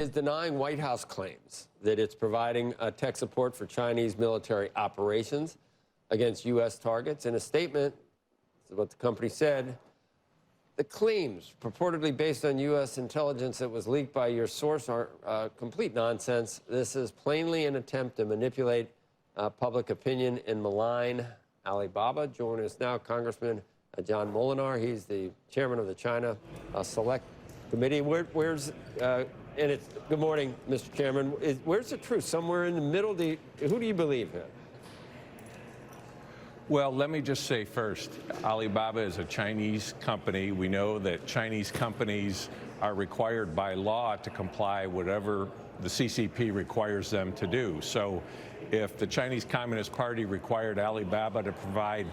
is denying White House claims that it's providing tech support for Chinese military operations against U.S. targets. In a statement, this is what the company said: the claims purportedly based on U.S. intelligence that was leaked by your source are complete nonsense. This is plainly an attempt to manipulate public opinion and malign Alibaba. Joining us now, Congressman John Moolenaar. He's the chairman of the China Select Committee. Good morning, Mr. Chairman. Where's the truth? Somewhere in the middle? Who do you believe here? Well, let me just say first, Alibaba is a Chinese company. We know that Chinese companies are required by law to comply whatever the CCP requires them to do. So if the Chinese Communist Party required Alibaba to provide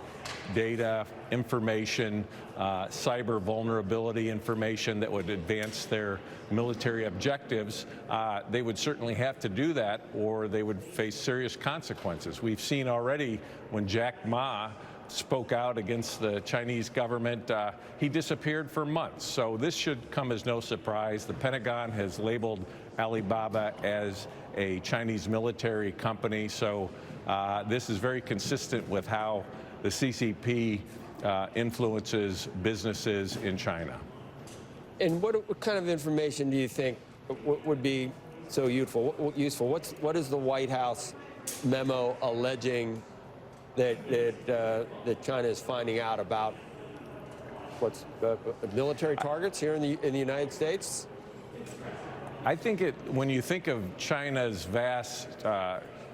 data, information, cyber vulnerability information that would advance their military objectives, they would certainly have to do that, or they would face serious consequences. We've seen already when Jack Ma spoke out against the Chinese government, he disappeared for months. So this should come as no surprise. The Pentagon has labeled Alibaba as a Chinese military company. So this is very consistent with how the CCP influences businesses in China. And what kind of information do you think would be so useful? What is the White House memo alleging that China is finding out about what's military targets here in the United States? I think when you think of China's vast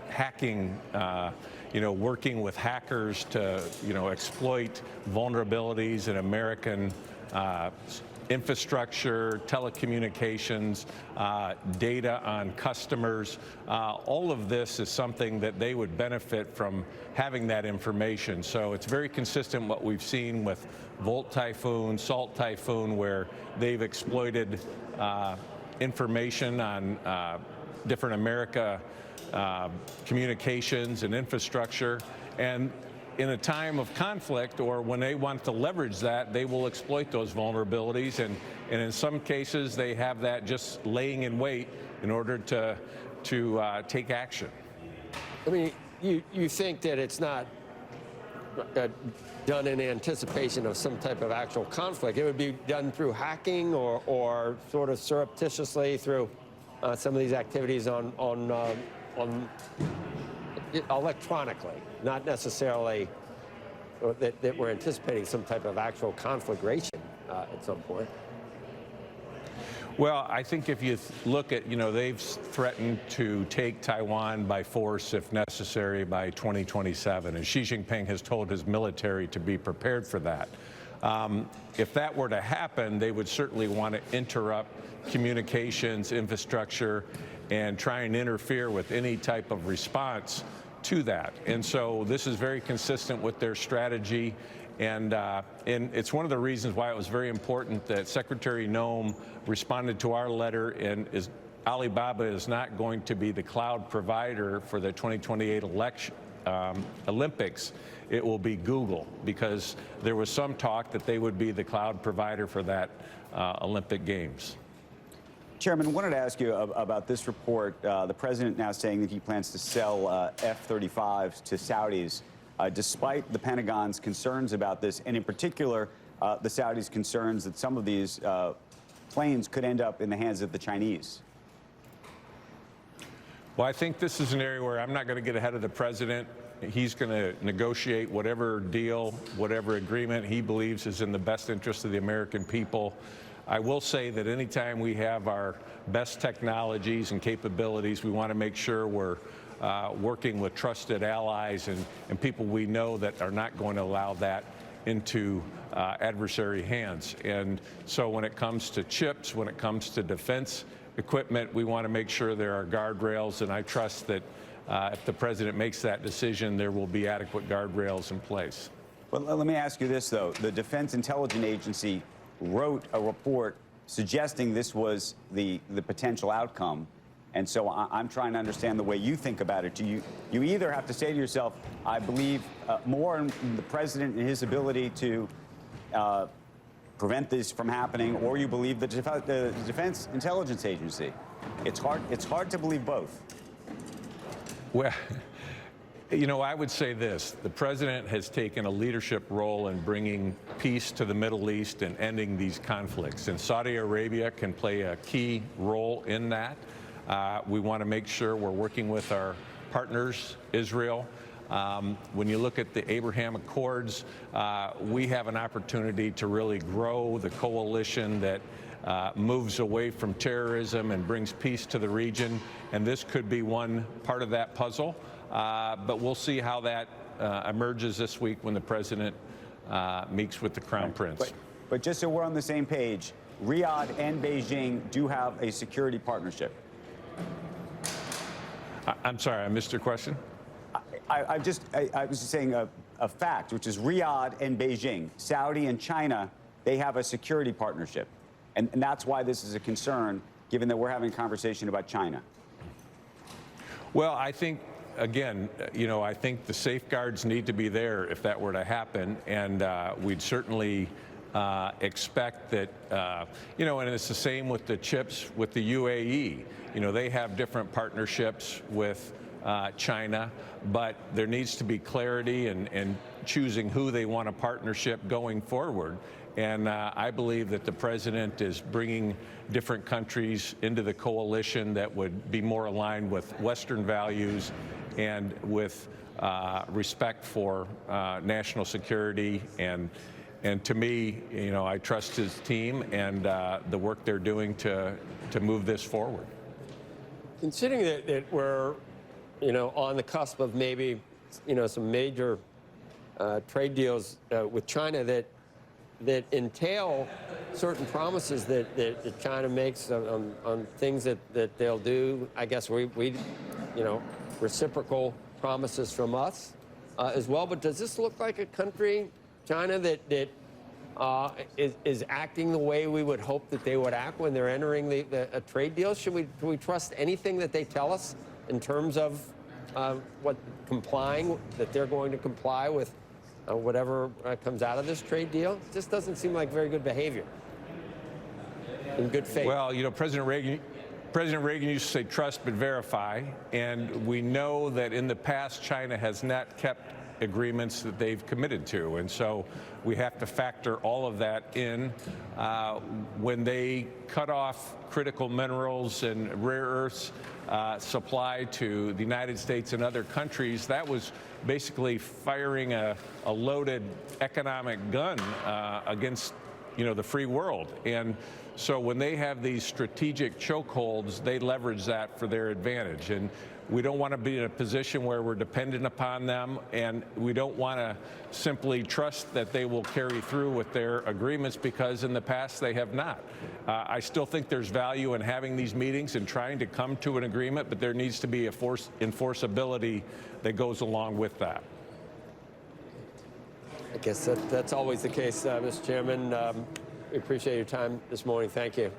hacking, working with hackers to, exploit vulnerabilities in American infrastructure, telecommunications, data on customers, all of this is something that they would benefit from having that information. So it's very consistent what we've seen with Volt Typhoon, Salt Typhoon, where they've exploited information on different America communications and infrastructure. And in a time of conflict, or when they want to leverage that, they will exploit those vulnerabilities. And in some cases, they have that just laying in wait in order to take action. I mean, you think that it's not done in anticipation of some type of actual conflict. It would be done through hacking or sort of surreptitiously through some of these activities on electronically, not necessarily that we're anticipating some type of actual conflagration at some point. Well, I think if you look at, they've threatened to take Taiwan by force if necessary by 2027, and Xi Jinping has told his military to be prepared for that. If that were to happen, they would certainly want to interrupt communications, infrastructure, and try and interfere with any type of response to that. And so this is very consistent with their strategy. And it's one of the reasons why it was very important that Secretary Noem responded to our letter, and Alibaba is not going to be the cloud provider for the 2028 Olympics. It will be Google, because there was some talk that they would be the cloud provider for that Olympic Games. Chairman, I wanted to ask you about this report. The president now saying that he plans to sell F-35s to Saudis, despite the Pentagon's concerns about this, and in particular, the Saudis' concerns that some of these planes could end up in the hands of the Chinese. Well, I think this is an area where I'm not going to get ahead of the president. He's going to negotiate whatever deal, whatever agreement he believes is in the best interest of the American people. I will say that anytime we have our best technologies and capabilities, we want to make sure we're working with trusted allies and people we know that are not going to allow that into adversary hands. And so when it comes to chips, when it comes to defense equipment, we want to make sure there are guardrails, and I trust that if the president makes that decision, there will be adequate guardrails in place. Well, let me ask you this, though. The Defense Intelligence Agency wrote a report suggesting this was the potential outcome. And so I'm trying to understand the way you think about it. You either have to say to yourself, I believe more in the president and his ability to prevent this from happening, or you believe the Defense Intelligence Agency. It's hard to believe both. Well, you know, I would say this. The president has taken a leadership role in bringing peace to the Middle East and ending these conflicts. And Saudi Arabia can play a key role in that. We want to make sure we're working with our partners, Israel. When you look at the Abraham Accords, we have an opportunity to really grow the coalition that moves away from terrorism and brings peace to the region. And this could be one part of that puzzle. But we'll see how that emerges this week when the president meets with the Crown Prince. But just so we're on the same page, Riyadh and Beijing do have a security partnership. I'm sorry, I missed your question. I was just saying a fact, which is Riyadh and Beijing, Saudi and China, they have a security partnership. And that's why this is a concern, given that we're having a conversation about China. Well, I think, again, you know, I think the safeguards need to be there if that were to happen. And we'd certainly expect that, you know, and it's the same with the chips with the UAE. You know, they have different partnerships with China, but there needs to be clarity in choosing who they want a partnership going forward. And I believe that the president is bringing different countries into the coalition that would be more aligned with Western values and with respect for national security. And to me, you know, I trust his team and the work they're doing to move this forward. Considering that we're, you know, on the cusp of maybe, you know, some major trade deals with China that entail certain promises that China makes on things that they'll do. I guess we you know, reciprocal promises from us as well. But does this look like a country, China, that is acting the way we would hope that they would act when they're entering a trade deal? Should we trust anything that they tell us in terms of that they're going to comply with whatever comes out of this trade deal? It just doesn't seem like very good behavior in good faith. Well, you know, President Reagan used to say trust but verify, and we know that in the past China has not kept agreements that they've committed to, and so we have to factor all of that in. When they cut off critical minerals and rare earths supply to the United States and other countries, that was basically firing a loaded economic gun against, you know, the free world. And so when they have these strategic chokeholds, they leverage that for their advantage. And we don't want to be in a position where we're dependent upon them, and we don't want to simply trust that they will carry through with their agreements, because in the past they have not. I still think there's value in having these meetings and trying to come to an agreement, but there needs to be a enforceability that goes along with that. I guess that's always the case, Mr. Chairman. We appreciate your time this morning. Thank you.